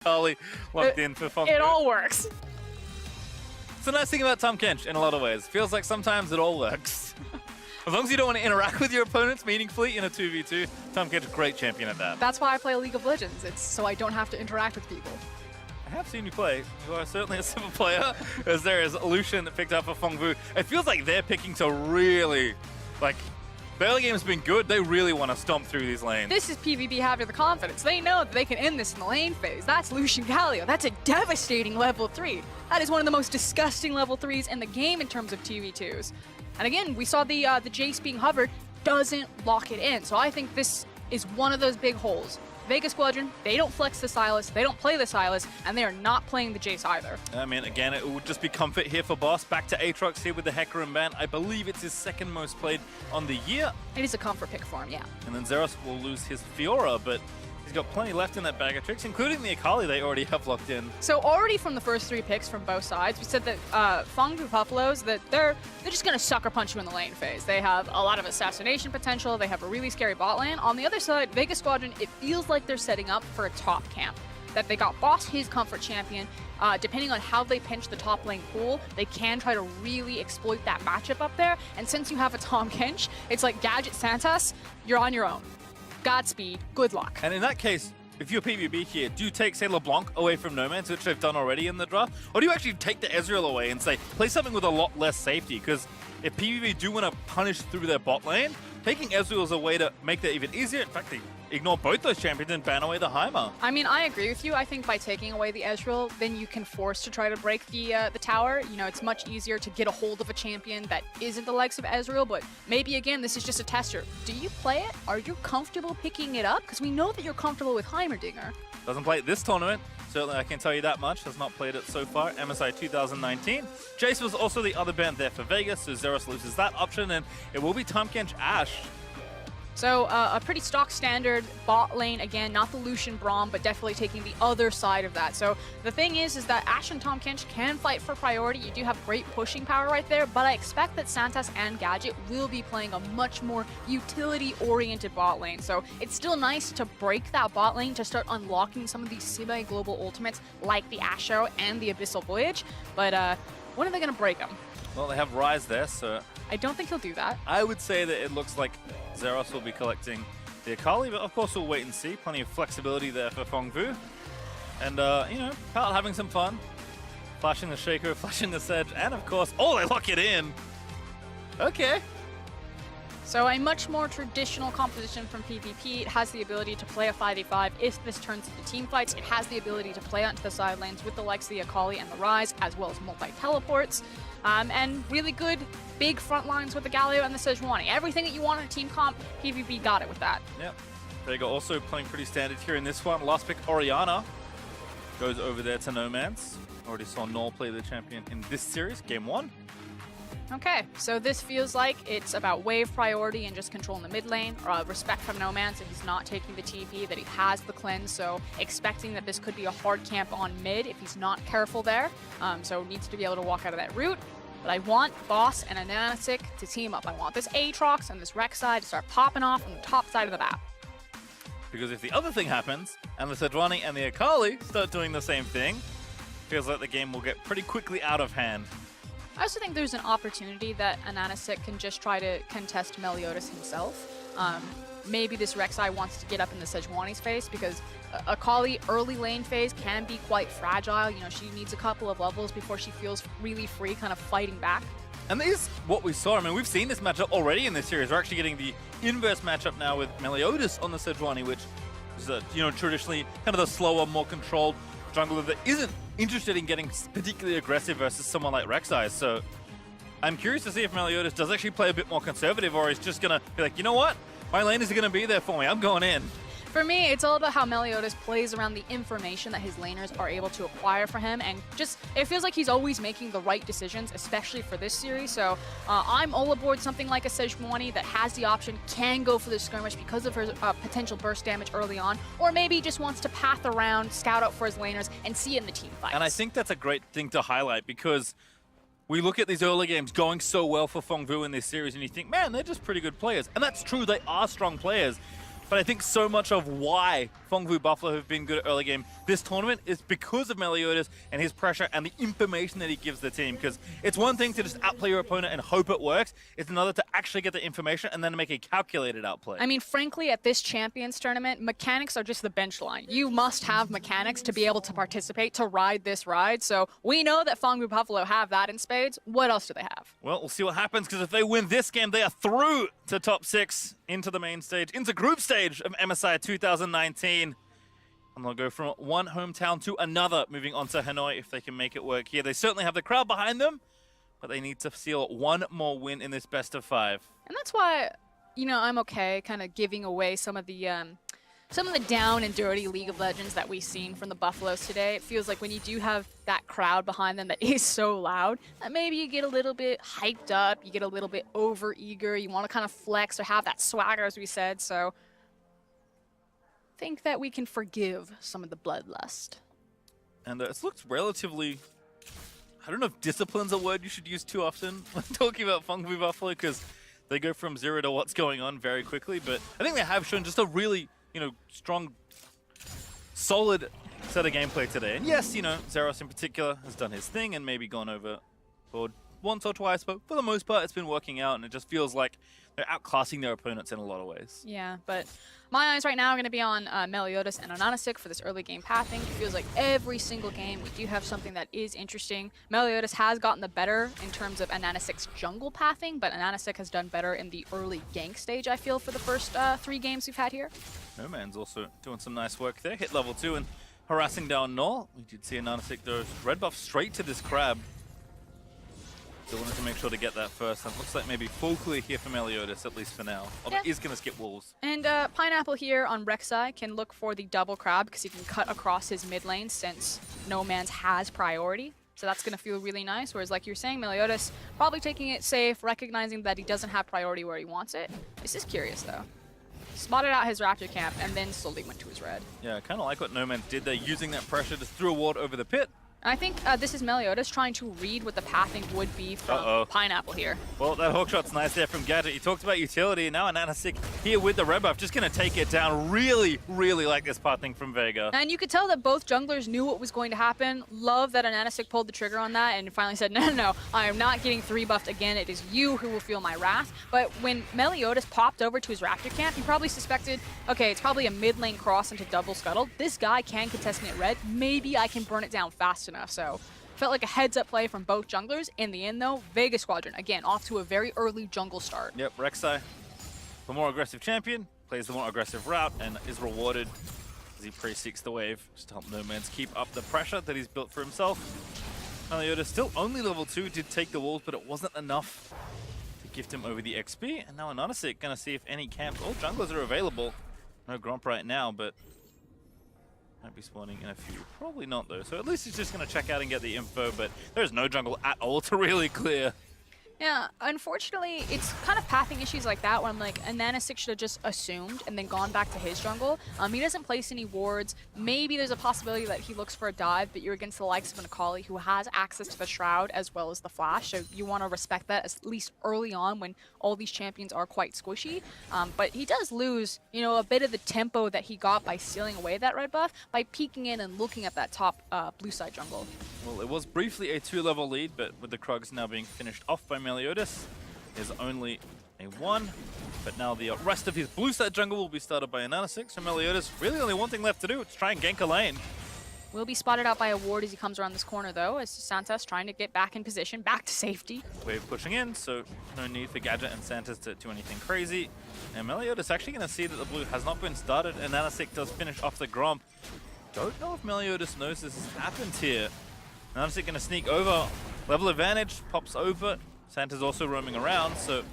Akali locked in for Phong. It all works. It's the nice thing about Tahm Kench in a lot of ways. Feels like sometimes it all works. As long as you don't want to interact with your opponents meaningfully in a 2v2, Tahm Kench is a great champion at that. That's why I play League of Legends. It's so I don't have to interact with people. I have seen you play. You are certainly a simple player, as there is Lucian that picked up for Phong Vu. It feels like they're picking to really, like, the early game's been good. They really want to stomp through these lanes. This is PVB having the confidence. They know that they can end this in the lane phase. That's Lucian Galio. That's a devastating level 3. That is one of the most disgusting level 3s in the game in terms of 2v2s. And again, we saw the Jace being hovered doesn't lock it in. So I think this is one of those big holes. Vega Squadron, they don't flex the Sylas, they don't play the Sylas, and they are not playing the Jace either. I mean, again, it would just be comfort here for Boss. Back to Aatrox here with the Hecarim ban. I believe it's his second most played on the year. It is a comfort pick for him, yeah. And then Zeros will lose his Fiora, but he's got plenty left in that bag of tricks, including the Akali they already have locked in. So already from the first 3 picks from both sides, we said that Phong Vu Buffaloes, that they're just going to sucker punch you in the lane phase. They have a lot of assassination potential. They have a really scary bot lane. On the other side, Vega Squadron, it feels like they're setting up for a top camp. That they got Boss, his comfort champion. Depending on how they pinch the top lane pool, they can try to really exploit that matchup up there. And since you have a Tahm Kench, it's like Gadget Santas, you're on your own. Godspeed, good luck. And in that case, if you're PVB here, do you take, say, LeBlanc away from Nomads, which they've done already in the draft? Or do you actually take the Ezreal away and say, play something with a lot less safety? Because if PVB do want to punish through their bot lane, taking Ezreal is a way to make that even easier. In fact, they ignore both those champions and ban away the Heimer. I mean, I agree with you. I think by taking away the Ezreal, then you can force to try to break the tower. You know, it's much easier to get a hold of a champion that isn't the likes of Ezreal, but maybe, again, this is just a tester. Do you play it? Are you comfortable picking it up? Because we know that you're comfortable with Heimerdinger. Doesn't play it this tournament. Certainly, I can tell you that much. Has not played it so far. MSI 2019. Jace was also the other band there for Vegas, so Zeros loses that option, and it will be Tahm Kench Ashe. So a pretty stock standard bot lane, again, not the Lucian Braum, but definitely taking the other side of that. So the thing is that Ashe and Tahm Kench can fight for priority. You do have great pushing power right there, but I expect that Santas and Gadget will be playing a much more utility-oriented bot lane. So it's still nice to break that bot lane to start unlocking some of these semi-global ultimates like the Asho and the Abyssal Voyage, but when are they going to break them? Well, they have Ryze there, so I don't think he'll do that. I would say that it looks like Zeros will be collecting the Akali, but of course we'll wait and see. Plenty of flexibility there for Phong Vu. And, you know, Pal having some fun. Flashing the Shaker, flashing the Sedge, and of course, oh, they lock it in! Okay. So a much more traditional composition from PvP. It has the ability to play a 5v5 if this turns into team fights. It has the ability to play onto the side lanes with the likes of the Akali and the Ryze, as well as multi-teleports. And really good big front lines with the Galio and the Sejuani. Everything that you want in a team comp, PvP got it with that. Yep. Vega also playing pretty standard here in this one. Last pick, Orianna, goes over there to Nomads. Already saw Null play the champion in this series, game 1. Okay, so this feels like it's about wave priority and just controlling the mid lane, respect from Nomads that he's not taking the TP, that he has the cleanse, so expecting that this could be a hard camp on mid if he's not careful there, so needs to be able to walk out of that route. But I want Boss and Ananasik to team up. I want this Aatrox and this rek'sai to start popping off on the top side of the map. Because if the other thing happens, and the Sejuani and the Akali start doing the same thing, feels like the game will get pretty quickly out of hand. I also think there's an opportunity that Ananasik can just try to contest Meliodas himself. Maybe this rek'sai wants to get up in the Sejuani's face because Akali early lane phase can be quite fragile. You know, she needs a couple of levels before she feels really free kind of fighting back. And this is what we saw. I mean, we've seen this matchup already in this series. We're actually getting the inverse matchup now with Meliodas on the Sejuani, which is, you know, traditionally kind of the slower, more controlled jungler that isn't interested in getting particularly aggressive versus someone like rek'sai. So I'm curious to see if Meliodas does actually play a bit more conservative, or he's just going to be like, you know what? My lane is going to be there for me. I'm going in. For me, it's all about how Meliodas plays around the information that his laners are able to acquire for him, and just, it feels like he's always making the right decisions, especially for this series. So I'm all aboard something like a Sejuani that has the option, can go for the skirmish because of her potential burst damage early on, or maybe just wants to path around, scout out for his laners, and see it in the team fights. And I think that's a great thing to highlight, because we look at these early games going so well for Phong Vu in this series, and you think, man, they're just pretty good players. And that's true, they are strong players. but I think so much of why Phong Vu Buffalo have been good at early game this tournament is because of Meliodas and his pressure and the information that he gives the team. Because it's one thing to just outplay your opponent and hope it works. It's another to actually get the information and then make a calculated outplay. I mean, frankly, at this Champions tournament, mechanics are just the bench line. You must have mechanics to be able to participate, to ride this ride. So we know that Phong Vu Buffalo have that in spades. What else do they have? Well, we'll see what happens, because if they win this game, they are through to top 6, into the main stage, into group stage of MSI 2019. And they'll go from one hometown to another, moving on to Hanoi if they can make it work here. They certainly have the crowd behind them, but they need to seal one more win in this best of 5. And that's why, you know, I'm okay kind of giving away some of the down and dirty League of Legends that we've seen from the Buffaloes today. It feels like when you do have that crowd behind them that is so loud, that maybe you get a little bit hyped up, you get a little bit over-eager, you want to kind of flex or have that swagger, as we said. So I think that we can forgive some of the bloodlust. And it's looked relatively... I don't know if discipline's a word you should use too often when talking about Phong Vu Buffalo, because they go from 0 to what's going on very quickly. But I think they have shown just a really, you know, strong, solid set of gameplay today. And yes, you know, Zeros in particular has done his thing and maybe gone overboard once or twice, but for the most part, it's been working out, and it just feels like they're outclassing their opponents in a lot of ways. Yeah, but my eyes right now are going to be on Meliodas and Ananasik for this early game pathing. It feels like every single game we do have something that is interesting. Meliodas has gotten the better in terms of Ananasik's jungle pathing, but Ananasik has done better in the early gank stage, I feel, for the first 3 games we've had here. No Man's also doing some nice work there. Hit level 2 and harassing down Null. We did see Ananasik throw red buff straight to this crab. Still wanted to make sure to get that first. And it looks like maybe full clear here for Meliodas, at least for now. Although he is going to skip Wolves. And Pineapple here on rek'sai can look for the double crab because he can cut across his mid lane since No Man's has priority. So that's going to feel really nice. Whereas, like you're saying, Meliodas probably taking it safe, recognizing that he doesn't have priority where he wants it. This is curious, though. Spotted out his Raptor camp and then slowly went to his red. Yeah, kind of like what No Man's did there, using that pressure, just threw a ward over the pit. I think this is Meliodas trying to read what the pathing would be from Pineapple here. Well, that hook shot's nice there from Gadget. He talked about utility, and now Ananasik here with the red buff, just going to take it down. Really, really like this pathing from Vega. And you could tell that both junglers knew what was going to happen. Love that Ananasik pulled the trigger on that and finally said, no, I am not getting 3-buffed again. It is you who will feel my wrath. But when Meliodas popped over to his Raptor camp, he probably suspected, okay, it's probably a mid lane cross into double scuttle. This guy can contest me at red. Maybe I can burn it down fast enough. So felt like a heads-up play from both junglers. In the end, though, Vega Squadron, again, off to a very early jungle start. Yep, rek'sai, the more aggressive champion, plays the more aggressive route and is rewarded as he pre-seeks the wave, just to help No Man's keep up the pressure that he's built for himself. Meliodas still only level 2, did take the walls, but it wasn't enough to gift him over the XP. And now Ananasik gonna see if any camps, all junglers are available. No Gromp right now, but might be spawning in a few. Probably not, though. So at least he's just going to check out and get the info, but there's no jungle at all to really clear. Yeah, unfortunately, it's kind of pathing issues like that where I'm like, Ananasik should have just assumed and then gone back to his jungle. He doesn't place any wards. Maybe there's a possibility that he looks for a dive, but you're against the likes of an Akali who has access to the Shroud as well as the Flash, so you want to respect that at least early on when all these champions are quite squishy. But he does lose, you know, a bit of the tempo that he got by sealing away that red buff by peeking in and looking at that top blue side jungle. Well, it was briefly a 2-level lead, but with the Krugs now being finished off by Meliodas, there's only a 1. But now the rest of his blue side jungle will be started by Ananasik, so Meliodas really only one thing left to do, it's try and gank a lane. Will be spotted out by a ward as he comes around this corner, though, as Santos trying to get back in position, back to safety. Wave pushing in, so no need for Gadget and Santos to do anything crazy. And Meliodas actually going to see that the blue has not been started, and Ananasik does finish off the Gromp. Don't know if Meliodas knows this has happened here. Ananasik going to sneak over, level advantage, pops over. Santa's also roaming around, so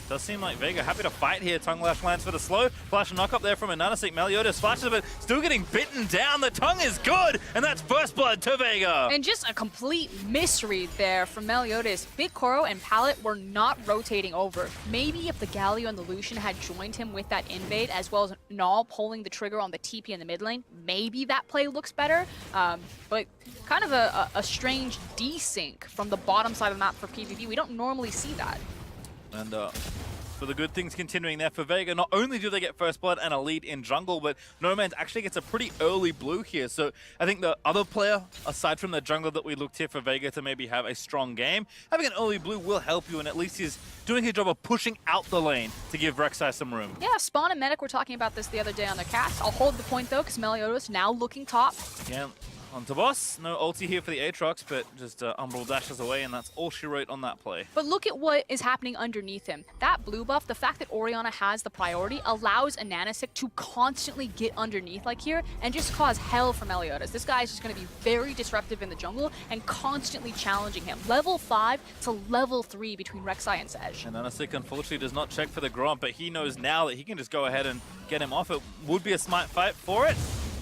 does seem like Vega happy to fight here. Tongue Lash lands for the slow. Flash knock up there from Ananasik. Meliodas flashes, but still getting bitten down. The tongue is good, and that's first blood to Vega. And just a complete misread there from Meliodas. Big Koro and Pallet were not rotating over. Maybe if the Galio and the Lucian had joined him with that invade, as well as Null pulling the trigger on the TP in the mid lane, maybe that play looks better. But kind of a strange desync from the bottom side of the map for PVB. We don't normally see that. And So the good things continuing there for Vega. Not only do they get first blood and a lead in jungle, but Nomanz actually gets a pretty early blue here. So I think the other player, aside from the jungler that we looked here for Vega to maybe have a strong game, having an early blue will help you, and at least he's doing his job of pushing out the lane to give rek'sai some room. Yeah, Spawn and Medic were talking about this the other day on their cast. I'll hold the point though, because Meliodas now looking top. Yeah. Onto boss. No ulti here for the Aatrox, but just Umbral dashes away, and that's all she wrote on that play. But look at what is happening underneath him. That blue buff, the fact that Orianna has the priority, allows a Nanisik to constantly get underneath like here and just cause hell for Meliodas. This guy is just going to be very disruptive in the jungle and constantly challenging him. Level 5 to level 3 between rek'sai and Sej. And Nanisik unfortunately does not check for the Gromp, but he knows now that he can just go ahead and get him off. It would be a smart fight for it.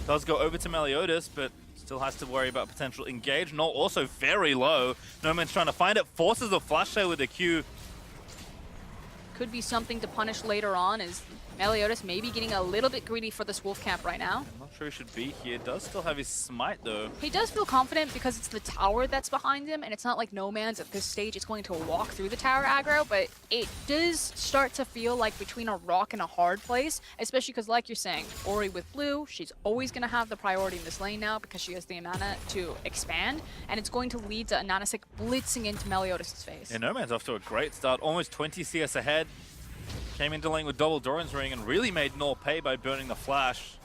Does go over to Meliodas, but still has to worry about potential engage. Null also very low. Noman's trying to find it. Forces a flash sale with the Q. Could be something to punish later on, as Meliodas maybe getting a little bit greedy for this wolf camp right now. I'm not sure he should be here. Does still have his smite though. He does feel confident because it's the tower that's behind him, and it's not like Nomanz at this stage is going to walk through the tower aggro, but it does start to feel like between a rock and a hard place, especially because, like you're saying, Ori with blue, she's always going to have the priority in this lane now because she has the mana to expand, and it's going to lead to a Nanisik blitzing into Meliodas' face. Yeah, Noman's off to a great start. Almost 20 CS ahead. Came into lane with double Doran's Ring and really made Null pay by burning the flash.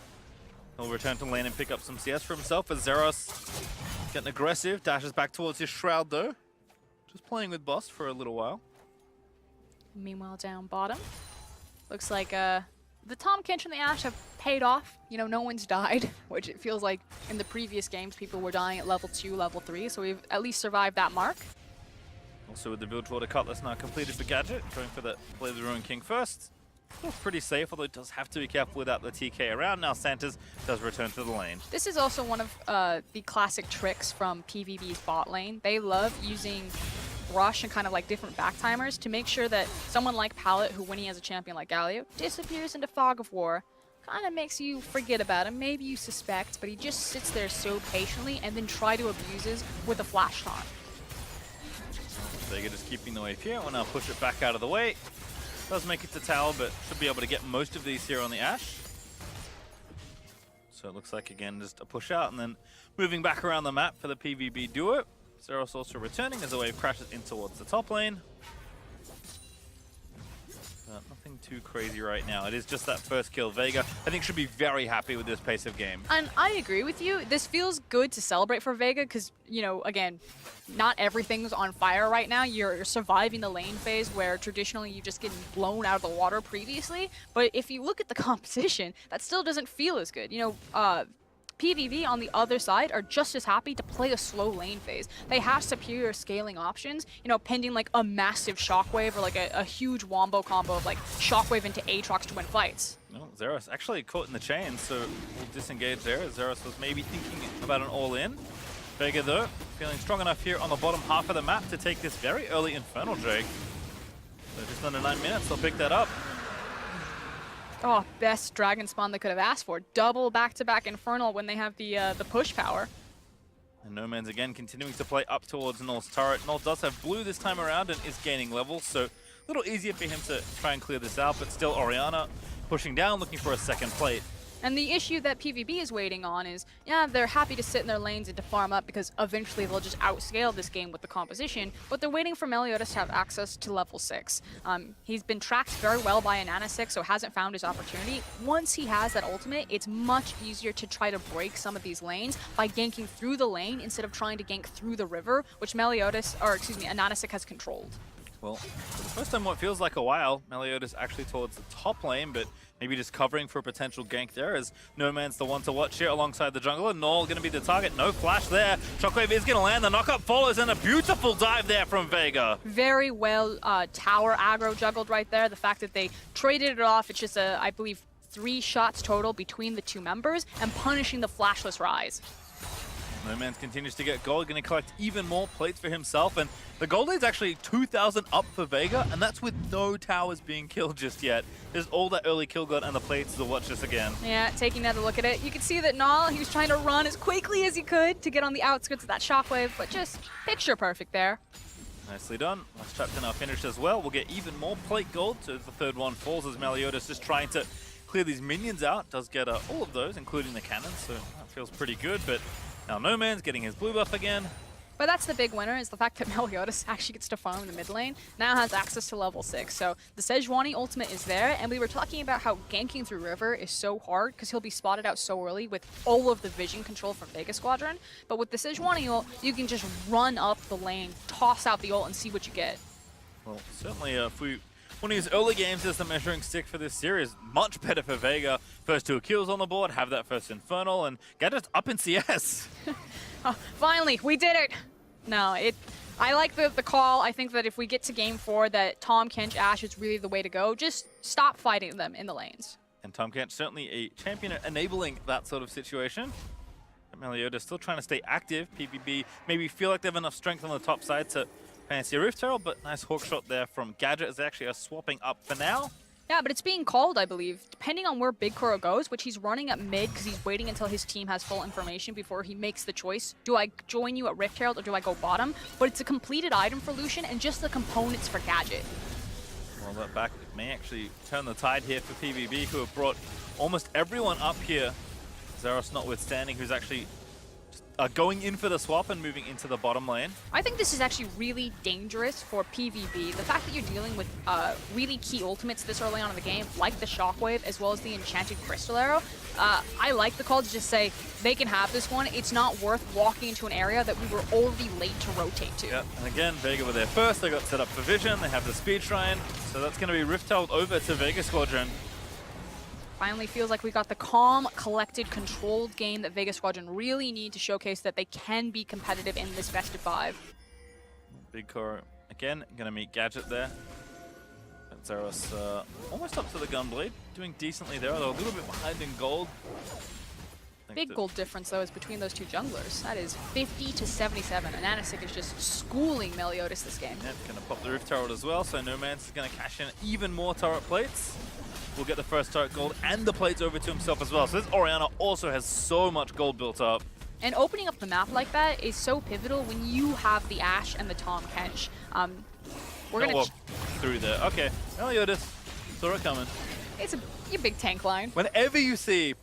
He'll return to lane and pick up some CS for himself as Zeros getting aggressive. Dashes back towards his Shroud though. Just playing with boss for a little while. Meanwhile, down bottom, looks like the Tahm Kench and the Ashe have paid off. You know, no one's died, which it feels like in the previous games people were dying at level 2, level 3, so we've at least survived that mark. Also with the Bilgewater Cutlass now completed for Gadget, going for that play the Ruin King first. Feels pretty safe, although it does have to be careful without the TK around. Now Santas does return to the lane. This is also one of the classic tricks from PVB's bot lane. They love using rush and kind of like different back timers to make sure that someone like Pallet, who when he has a champion like Galio, disappears into Fog of War, kind of makes you forget about him. Maybe you suspect, but he just sits there so patiently and then try to abuse with a flash taunt. Vega just keeping the wave here. We'll now push it back out of the way. Does make it to tower, but should be able to get most of these here on the Ashe. So it looks like, again, just a push out and then moving back around the map for the PVB duo. Zeros also returning as the wave crashes in towards the top lane. But nothing too crazy right now. It is just that first kill. Vega, I think, should be very happy with this pace of game. And I agree with you. This feels good to celebrate for Vega because, you know, again, not everything's on fire right now. You're surviving the lane phase where traditionally you just getting blown out of the water previously. But if you look at the composition, that still doesn't feel as good. You know, PVB on the other side are just as happy to play a slow lane phase. They have superior scaling options, you know, pending like a massive shockwave or like a huge wombo combo of like shockwave into Aatrox to win fights. No, Zeros actually caught in the chain, so we'll disengage there. Zeros was maybe thinking about an all-in. Vega though, feeling strong enough here on the bottom half of the map to take this very early Infernal Drake. So just under 9 minutes, they'll pick that up. Oh, best dragon spawn they could have asked for. Double back-to-back Infernal when they have the push power. And Nomanz again continuing to play up towards Null's turret. Null does have blue this time around and is gaining levels, so a little easier for him to try and clear this out, but still Orianna pushing down, looking for a second plate. And the issue that PVB is waiting on is, yeah, they're happy to sit in their lanes and to farm up because eventually they'll just outscale this game with the composition, but they're waiting for Meliodas to have access to level 6. He's been tracked very well by a Nanisik, so hasn't found his opportunity. Once he has that ultimate, it's much easier to try to break some of these lanes by ganking through the lane instead of trying to gank through the river, which Meliodas, or excuse me, a Nanisik has controlled. Well, for the first time what feels like a while, Meliodas actually towards the top lane, but maybe just covering for a potential gank there as Noman's the one to watch here alongside the jungler. Null going to be the target. No flash there. Shockwave is going to land. The knockup follows and a beautiful dive there from Vega. Very well tower aggro juggled right there. The fact that they traded it off, it's just, I believe, 3 shots total between the two members and punishing the flashless rise. Nomanz continues to get gold, going to collect even more plates for himself, and the gold lead's actually 2,000 up for Vega, and that's with no towers being killed just yet. There's all that early kill gun and the plates to watch this again. Yeah, taking another look at it, you can see that Null, he was trying to run as quickly as he could to get on the outskirts of that shockwave, but just picture perfect there. Nicely done. Last chapter now finished as well. We'll get even more plate gold, so the third one falls as Meliodas just trying to clear these minions out. Does get all of those, including the cannons, so that feels pretty good. But now No Man's getting his blue buff again. But that's the big winner, is the fact that Meliodas actually gets to farm the mid lane, now has access to level 6. So the Sejuani ultimate is there, and we were talking about how ganking through River is so hard because he'll be spotted out so early with all of the vision control from Vega Squadron. But with the Sejuani ult, you can just run up the lane, toss out the ult, and see what you get. Well, certainly if we want to use early games as the measuring stick for this series, much better for Vega. First 2 kills on the board, have that first Infernal, and Gadget's up in CS. Oh, finally, we did it! No, I like the call. I think that if we get to game 4, that Tahm Kench Ashe is really the way to go. Just stop fighting them in the lanes. And Tahm Kench certainly a champion at enabling that sort of situation. Meliodas still trying to stay active. PVB maybe feel like they have enough strength on the top side to fancy a Rift Herald, but nice hook shot there from Gadget as they actually are swapping up for now. Yeah, but it's being called, I believe, depending on where Big Kuro goes, which he's running at mid because he's waiting until his team has full information before he makes the choice. Do I join you at Rift Herald or do I go bottom? But it's a completed item for Lucian and just the components for Gadget. Well, that back may actually turn the tide here for PVB, who have brought almost everyone up here. Zeros notwithstanding, who's actually going in for the swap and moving into the bottom lane. I think this is actually really dangerous for PvB. The fact that you're dealing with really key ultimates this early on in the game, like the Shockwave as well as the Enchanted Crystal Arrow, I like the call to just say they can have this one. It's not worth walking into an area that we were already late to rotate to. Yep, and again, Vega were there first. They got set up for Vision. They have the Speed Shrine. So that's going to be Rift-Held over to Vega Squadron. Finally feels like we got the calm, collected, controlled game that Vega Squadron really need to showcase that they can be competitive in this best of 5. Big Kuro again, gonna meet Gadget there. And Zeros almost up to the Gunblade, doing decently there, although a little bit behind in gold. Big gold difference though is between those two junglers. That is 50 to 77, and Anasik is just schooling Meliodas this game. Yep, gonna pop the Rift Turret as well, so No Man's is gonna cash in even more turret plates. Will get the first turret gold and the plates over to himself as well. So this Orianna also has so much gold built up. And opening up the map like that is so pivotal when you have the Ashe and the Tahm Kench. We're gonna walk through there. Okay, Meliodas, saw it coming. It's a big tank line. Whenever you see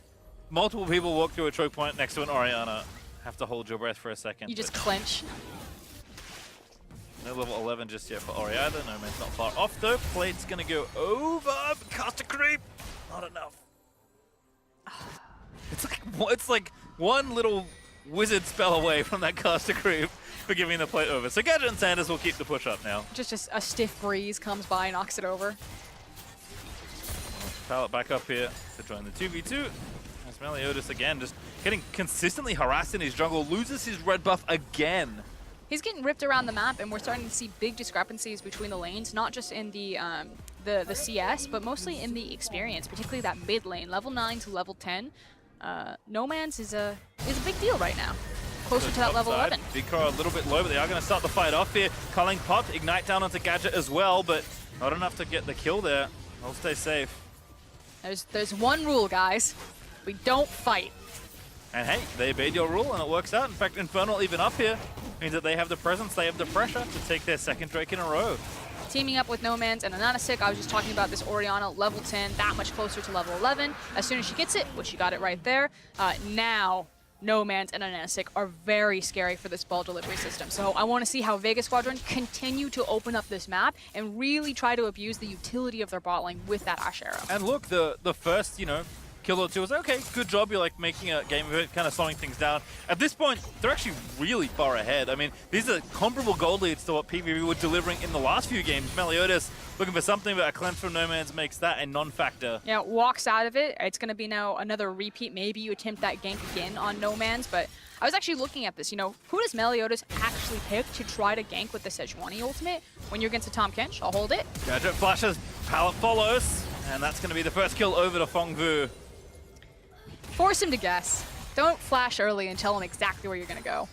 multiple people walk through a choke point next to an Orianna, have to hold your breath for a second. You just clench. No level 11 just yet for Orianna. No Man's not far off though. Plate's gonna go over. Caster creep. Not enough. It's like one little wizard spell away from that caster creep for giving the plate over. So Gadget and Sanders will keep the push up now. Just a stiff breeze comes by, knocks it over. Pallet back up here to join the 2v2. As Meliodas again just getting consistently harassed in his jungle. Loses his red buff again. He's getting ripped around the map, and we're starting to see big discrepancies between the lanes, not just in the CS, but mostly in the experience, particularly that mid lane, level 9 to level 10. No Man's is a big deal right now, closer to that level 11. Big Kuro a little bit low, but they are going to start the fight off here. Culling popped, Ignite down onto Gadget as well, but not enough to get the kill there. They'll stay safe. There's one rule, guys. We don't fight. And hey, they obeyed your rule and it works out. In fact, Infernal even up here means that they have the presence, they have the pressure to take their second Drake in a row. Teaming up with No Man's and Ananasik, I was just talking about this Orianna, level 10, that much closer to level 11. As soon as she gets it, which she got it right there, now No Man's and Ananasik are very scary for this ball delivery system. So I want to see how Vega Squadron continue to open up this map and really try to abuse the utility of their bot lane with that Ashe Arrow. And look, the first, kill or two was okay, good job, you're like making a game of it, kind of slowing things down. At this point, they're actually really far ahead. I mean, these are comparable gold leads to what PVB were delivering in the last few games. Meliodas looking for something, but a cleanse from No Man's makes that a non-factor. Yeah, walks out of it. It's going to be now another repeat. Maybe you attempt that gank again on No Man's, but I was actually looking at this, who does Meliodas actually pick to try to gank with the Sejuani ultimate? When you're against a Tahm Kench, I'll hold it. Gadget flashes, Pallet follows, and that's going to be the first kill over to Phong Vu. Force him to guess. Don't flash early and tell him exactly where you're going to go.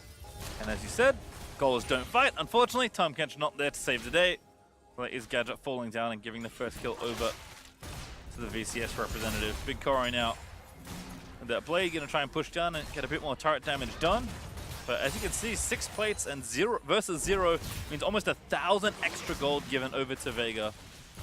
And as you said, goalers don't fight. Unfortunately, Tahm Kench not there to save the day. Well, that is Gadget falling down and giving the first kill over to the VCS representative. Big Kuro now. And that Blade going to try and push down and get a bit more turret damage done. But as you can see, 6 plates and 0 versus 0 means almost 1,000 extra gold given over to Vega.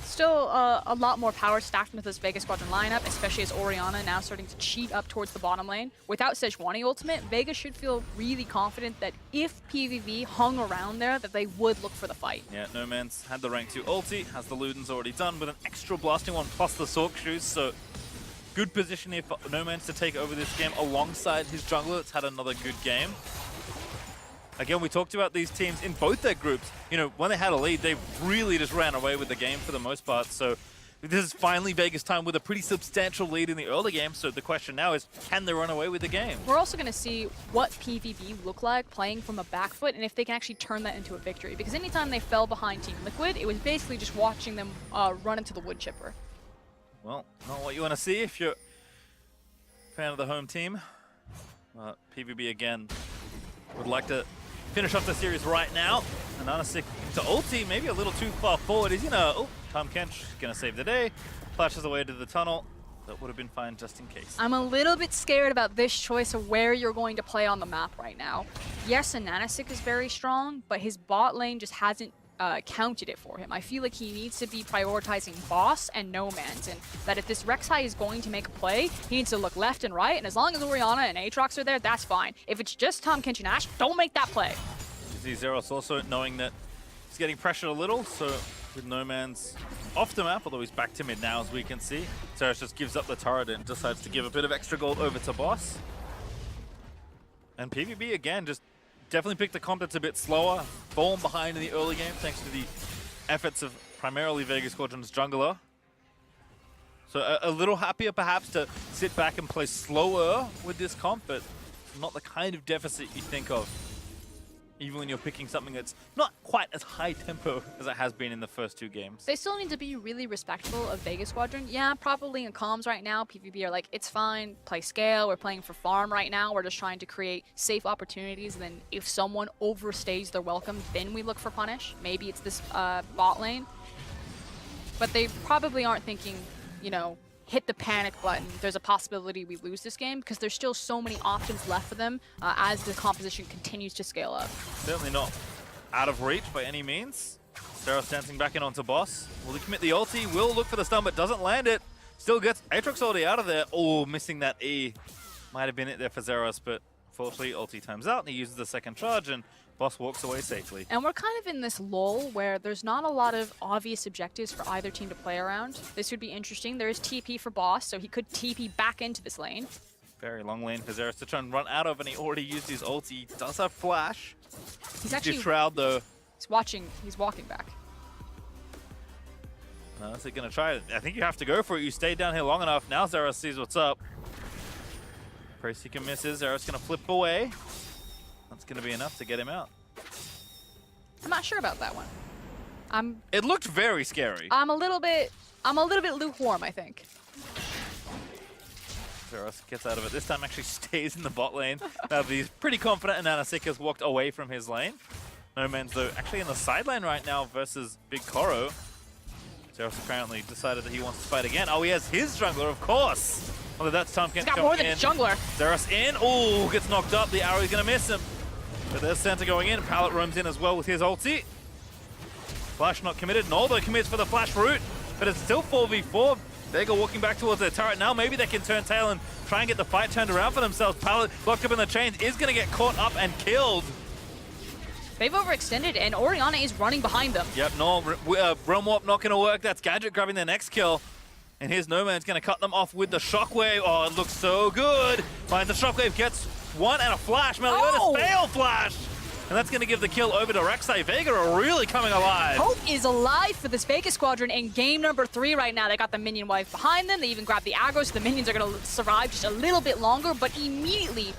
Still a lot more power stacked into this Vega Squadron lineup, especially as Orianna now starting to cheat up towards the bottom lane. Without Sejuani ultimate, Vega should feel really confident that if PVB hung around there, that they would look for the fight. Yeah, No Man's had the rank 2 ulti, has the Luden's already done with an extra blasting one plus the Sork shoes, so good position here for No Man's to take over this game alongside his jungler that's had another good game. Again, we talked about these teams in both their groups. You know, when they had a lead, they really just ran away with the game for the most part. So this is finally Vega's time with a pretty substantial lead in the early game. So the question now is, can they run away with the game? We're also going to see what PVB look like playing from a back foot and if they can actually turn that into a victory. Because anytime they fell behind Team Liquid, it was basically just watching them run into the wood chipper. Well, not what you want to see if you're a fan of the home team. PVB again would like to finish off the series right now. And Anasik to ulti, maybe a little too far forward. He's gonna, oh, Tom Kench gonna save the day. Flashes away to the tunnel. That would have been fine just in case. I'm a little bit scared about this choice of where you're going to play on the map right now. Yes, Anasik is very strong, but his bot lane just hasn't counted it for him. I feel like he needs to be prioritizing boss and no man's, and that if this rek'sai is going to make a play, he needs to look left and right, and as long as Orianna and Aatrox are there, that's fine. If it's just Tom Kench and Ashe, don't make that play. You see Zeros also knowing that he's getting pressured a little, so with No Man's off the map, although he's back to mid now as we can see, Zeros just gives up the turret and decides to give a bit of extra gold over to boss. And PVB again just definitely picked a comp that's a bit slower, fallen behind in the early game thanks to the efforts of primarily Vega Squadron's jungler. So a little happier perhaps to sit back and play slower with this comp, but not the kind of deficit you think of, even when you're picking something that's not quite as high tempo as it has been in the first 2 games. They still need to be really respectful of Vega Squadron. Yeah, probably in comms right now, PvP are like, it's fine, play scale, we're playing for farm right now, we're just trying to create safe opportunities, and then if someone overstays their welcome, then we look for punish. Maybe it's this bot lane. But they probably aren't thinking, you know, hit the panic button, there's a possibility we lose this game, because there's still so many options left for them as the composition continues to scale up. Certainly not out of reach by any means. Zeros dancing back in onto boss. Will he commit the ulti? Will look for the stun, but doesn't land it. Still gets Aatrox ulti out of there. Oh, missing that E. Might have been it there for Zeros, but fortunately ulti times out and he uses the second charge and boss walks away safely. And we're kind of in this lull where there's not a lot of obvious objectives for either team to play around. This would be interesting. There is TP for boss, so he could TP back into this lane. Very long lane for Zeros to try and run out of, and he already used his ulti. He does have flash. He's actually Shroud though. He's walking back. Is it gonna try it? I think you have to go for it. You stayed down here long enough. Now Zeros sees what's up. Prayseeker misses. Zeros gonna flip away. That's gonna be enough to get him out. I'm not sure about that one. It looked very scary. I'm a little bit lukewarm, I think. Zeros gets out of it. This time actually stays in the bot lane. He's pretty confident, and Anasik has walked away from his lane. No Man's though actually in the side lane right now versus Big Koro. Zeros apparently decided that he wants to fight again. Oh, he has his jungler, of course. Although that's Tom Kent. He's got more than a jungler. Zeros in. Oh, gets knocked up. The arrow's gonna miss him. But there's Santa going in. Pallet roams in as well with his ulti. Flash not committed. Noldo commits for the flash route, but it's still 4v4. Vega walking back towards their turret now. Maybe they can turn tail and try and get the fight turned around for themselves. Pallet locked up in the chains is going to get caught up and killed. They've overextended, and Orianna is running behind them. Yep, no, Realm Warp not going to work. That's Gadget grabbing their next kill. And here's No Man's going to cut them off with the Shockwave. Oh, it looks so good. Finds the Shockwave, gets one and a flash. Meliodas fail flash. And that's going to give the kill over to rek'sai. Vega are really coming alive. Hope is alive for this Vega Squadron in game number 3 right now. They got the minion wave behind them. They even grabbed the aggro, so the minions are going to survive just a little bit longer, but immediately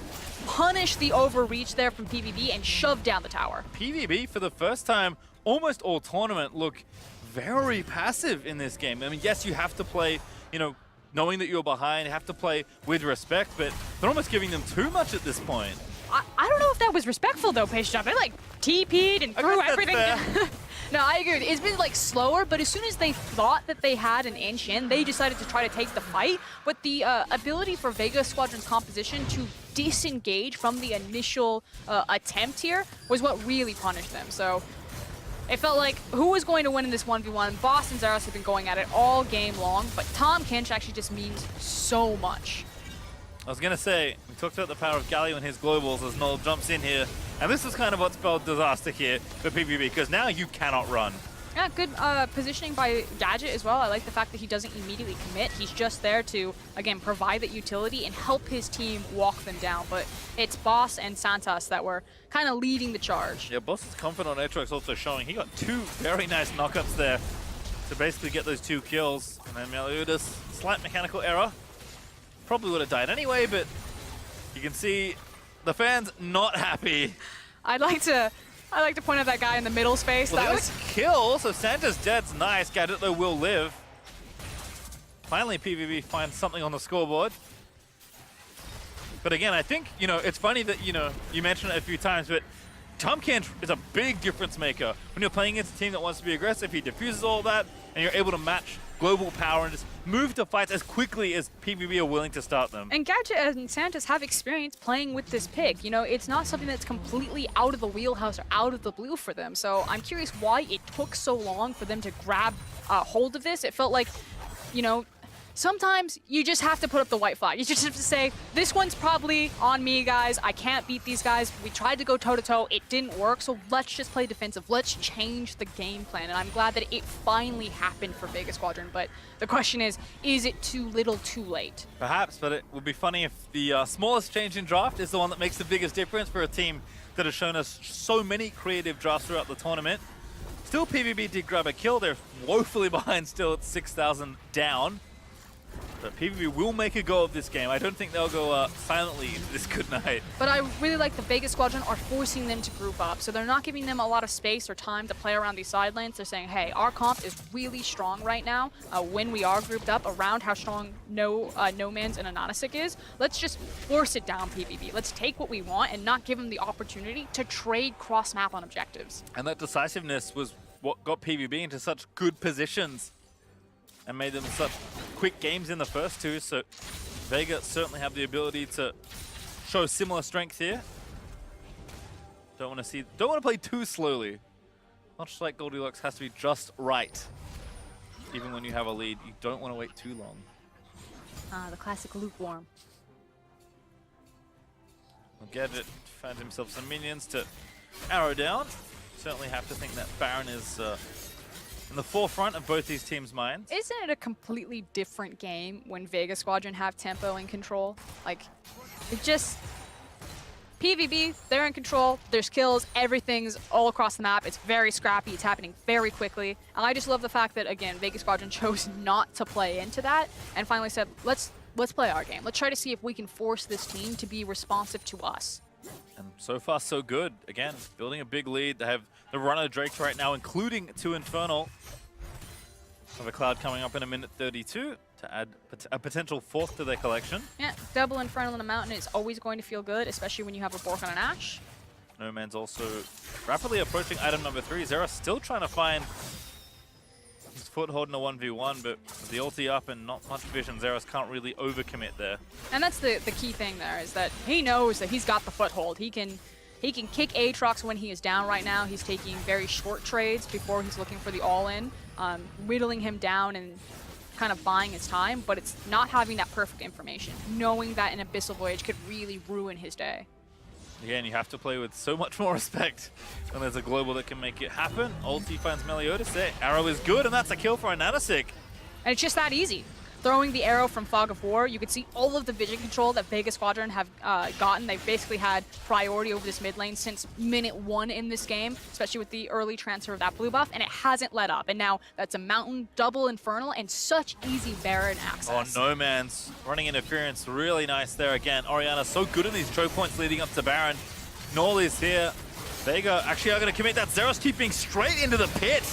punish the overreach there from PVB and shove down the tower. PVB, for the first time, almost all tournament, look very passive in this game. I mean, yes, you have to play, you know, knowing that you're behind, you have to play with respect, but they're almost giving them too much at this point. I don't know if that was respectful though, Page Jump. They like TP'd and threw everything. No, I agree. It's been like slower, but as soon as they thought that they had an inch in, they decided to try to take the fight. But the ability for Vega Squadron's composition to disengage from the initial attempt here was what really punished them. So it felt like who was going to win in this 1v1? Boss and Zeros have been going at it all game long, but Tom Kinch actually just means so much. I was going to say, we talked about the power of Galio and his globals as Noel jumps in here. And this is kind of what spelled disaster here for PVB, because now you cannot run. Yeah, good positioning by Gadget as well. I like the fact that he doesn't immediately commit. He's just there to, again, provide that utility and help his team walk them down. But it's Boss and Santos that were kind of leading the charge. Yeah, Boss's comfort on Aatrox also showing. He got 2 very nice knockups there to basically get those 2 kills. And then Meliodas, slight mechanical error. Probably would have died anyway, but you can see the fans not happy. I'd like to point out that guy in the middle space. Well, that was kill, so Santa's dead's nice. Gadget though will live. Finally, PVB finds something on the scoreboard. But again, I think, you know, it's funny that, you know, you mentioned it a few times, but Tom Kinch is a big difference maker. When you're playing against a team that wants to be aggressive, he diffuses all that, and you're able to match global power and just move to fights as quickly as PVB are willing to start them. And Gadget and Santos have experience playing with this pick. You know, it's not something that's completely out of the wheelhouse or out of the blue for them. So I'm curious why it took so long for them to grab hold of this. It felt like, you know, sometimes you just have to put up the white flag. You just have to say, this one's probably on me, guys. I can't beat these guys. We tried to go toe-to-toe. It didn't work, so let's just play defensive. Let's change the game plan. And I'm glad that it finally happened for Vega Squadron. But the question is it too little, too late? Perhaps, but it would be funny if the smallest change in draft is the one that makes the biggest difference for a team that has shown us so many creative drafts throughout the tournament. Still, PVB did grab a kill. They're woefully behind still at 6,000 down. But PVB will make a go of this game. I don't think they'll go silently this good night. But I really like the Vega Squadron are forcing them to group up. So they're not giving them a lot of space or time to play around these side lanes. They're saying, hey, our comp is really strong right now when we are grouped up around how strong No Man's and Ananasik is. Let's just force it down, PVB. Let's take what we want and not give them the opportunity to trade cross-map on objectives. And that decisiveness was what got PVB into such good positions and made them such quick games in the first 2, so Vega certainly have the ability to show similar strength here. Don't want to play too slowly. Much like Goldilocks has to be just right. Even when you have a lead, you don't want to wait too long. The classic lukewarm. Well, Gadget finds himself some minions to arrow down. Certainly have to think that Baron is in the forefront of both these teams' minds. Isn't it a completely different game when Vega Squadron have tempo and control? Like, it just... PVB, they're in control, there's kills, everything's all across the map, it's very scrappy, it's happening very quickly. And I just love the fact that, again, Vega Squadron chose not to play into that and finally said, let's play our game. Let's try to see if we can force this team to be responsive to us. And so far, so good. Again, building a big lead. They have the runner Drakes right now, including 2 Infernal. Have a Cloud coming up in a minute 32 to add a potential 4th to their collection. Yeah, double Infernal in a Mountain is always going to feel good, especially when you have a Bork on an Ashe. No Man's also rapidly approaching item number 3. Zera's still trying to find his foothold in a 1v1, but with the ulti up and not much vision, Zeros can't really overcommit there. And that's the key thing there, is that he knows that he's got the foothold. He can kick Aatrox when he is down right now. He's taking very short trades before he's looking for the all-in, whittling him down and kind of buying his time, but it's not having that perfect information, knowing that an Abyssal Voyage could really ruin his day. Again, you have to play with so much more respect when there's a global that can make it happen. Ulti finds Meliodas there. Arrow is good, and that's a kill for Ananasik. And it's just that easy. Throwing the arrow from Fog of War, you can see all of the vision control that Vega Squadron have gotten. They've basically had priority over this mid lane since minute 1 in this game, especially with the early transfer of that blue buff, and it hasn't let up. And now that's a Mountain, double Infernal, and such easy Baron access. Oh, No Man's running interference. Really nice there again. Orianna so good in these choke points leading up to Baron. Null is here. Vega actually are going to commit that. Zeros keeping straight into the pit.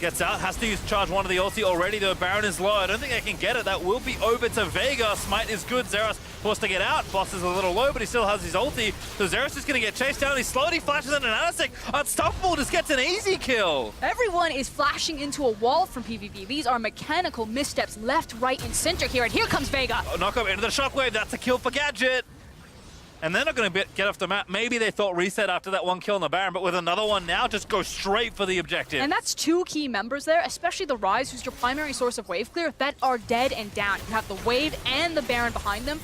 Gets out, has to use charge one of the ulti already, though Baron is low. I don't think they can get it. That will be over to Vega. Smite is good. Zeros forced to get out. Boss is a little low, but he still has his ulti. So Zeros is going to get chased down. He slowly flashes in an Anasik. Unstoppable just gets an easy kill. Everyone is flashing into a wall from PVB. These are mechanical missteps left, right, and center here. And here comes Vega. Knock up into the shockwave. That's a kill for Gadget. And they're not going to get off the map. Maybe they thought reset after that one kill on the Baron, but with another one now, just go straight for the objective. And that's two key members there, especially the Ryze, who's your primary source of wave clear, that are dead and down. You have the wave and the Baron behind them.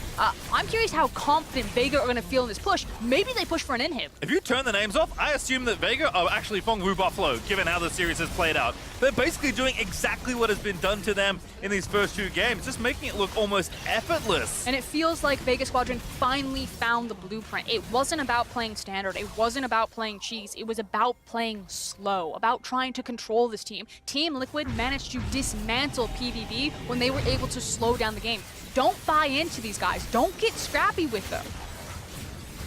I'm curious how confident Vega are going to feel in this push. Maybe they push for an inhib. If you turn the names off, I assume that Vega are actually Phong Buffalo, given how the series has played out. They're basically doing exactly what has been done to them in these first two games, just making it look almost effortless. And it feels like Vega Squadron finally found the blueprint. It wasn't about playing standard. It wasn't about playing cheese. It was about playing slow, about trying to control this team. Team Liquid managed to dismantle PVB when they were able to slow down the game. Don't buy into these guys. Don't get scrappy with them.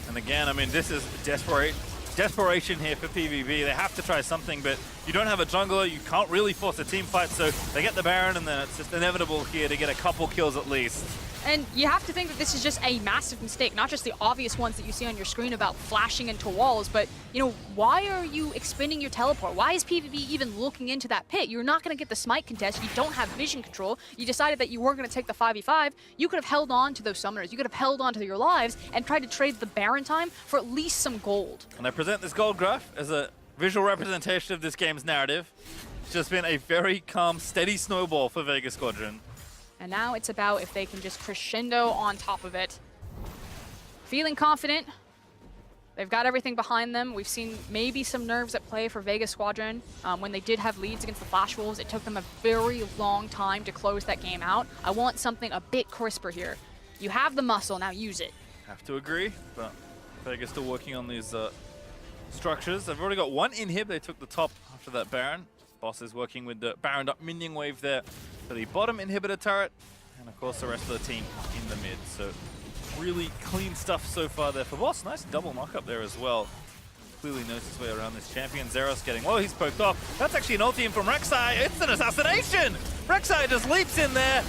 And again, I mean, this is desperation here for PVB. They have to try something, but you don't have a jungler. You can't really force a team fight, so they get the Baron, and then it's just inevitable here to get a couple kills at least. And you have to think that this is just a massive mistake, not just the obvious ones that you see on your screen about flashing into walls, but, you know, why are you expending your teleport? Why is PvP even looking into that pit? You're not going to get the smite contest. You don't have vision control. You decided that you weren't going to take the 5v5. You could have held on to those summoners. You could have held on to your lives and tried to trade the Baron time for at least some gold. And I present this gold graph as a visual representation of this game's narrative. It's just been a very calm, steady snowball for Vega Squadron. And now it's about if they can just crescendo on top of it. Feeling confident. They've got everything behind them. We've seen maybe some nerves at play for Vega Squadron. When they did have leads against the Flash Wolves, it took them a very long time to close that game out. I want something a bit crisper here. You have the muscle, now use it. Have to agree, but Vega's still working on these structures. They've already got one inhib. They took the top after that Baron. Boss is working with the Baron up minion wave there for the bottom inhibitor turret, and of course the rest of the team in the mid. So really clean stuff so far there for Boss. Nice double knock up there as well. Clearly knows his way around this champion. Zeros getting low, he's poked off. That's actually an ulti in from rek'sai. It's an assassination! rek'sai just leaps in there,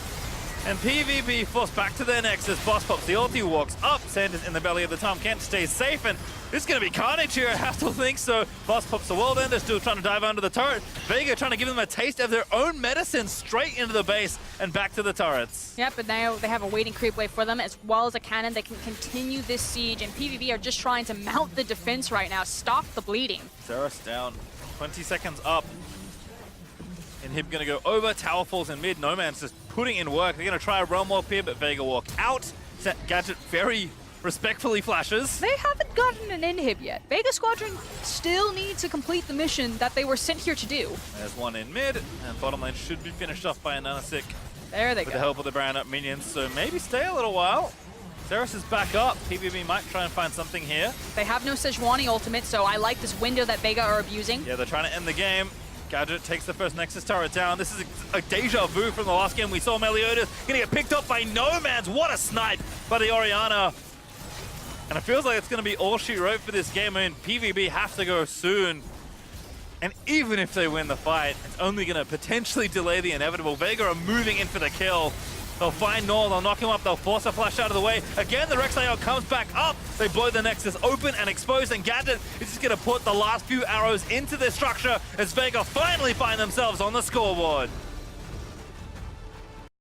and PVB forced back to their nexus. Boss pops the ulti, walks up. Sanders in the belly of the Tom Kent stays safe, and this is going to be carnage here, I have to think so. Boss pops the world ender, still trying to dive under the turret. Vega trying to give them a taste of their own medicine straight into the base and back to the turrets. Yep, but now they have a waiting creep wave for them, as well as a cannon. They can continue this siege, and PvB are just trying to mount the defense right now, stop the bleeding. Zeros down, 20 seconds up. Inhib gonna go over, tower falls in mid. No Man's just putting in work. They're gonna try a realm warp here, but Vega walk out. Gadget very respectfully flashes. They haven't gotten an inhib yet. Vega Squadron still needs to complete the mission that they were sent here to do. There's one in mid, and bottom lane should be finished off by a Nanasik. There they go. With the help of the Baron up minions, so maybe stay a little while. Zeros is back up. PVB might try and find something here. They have no Sejuani ultimate, so I like this window that Vega are abusing. Yeah, they're trying to end the game. Gadget takes the first Nexus turret down. This is a deja vu from the last game. We saw Meliodas gonna get picked up by No Man's. What a snipe by the Orianna. And it feels like it's gonna be all she wrote for this game. I mean, PVB have to go soon. And even if they win the fight, it's only gonna potentially delay the inevitable. Vega are moving in for the kill. They'll find Nor, they'll knock him up, they'll force a flash out of the way. Again, the rek'sai comes back up. They blow the Nexus open and exposed, and Gadget is just gonna put the last few arrows into their structure as Vega finally find themselves on the scoreboard.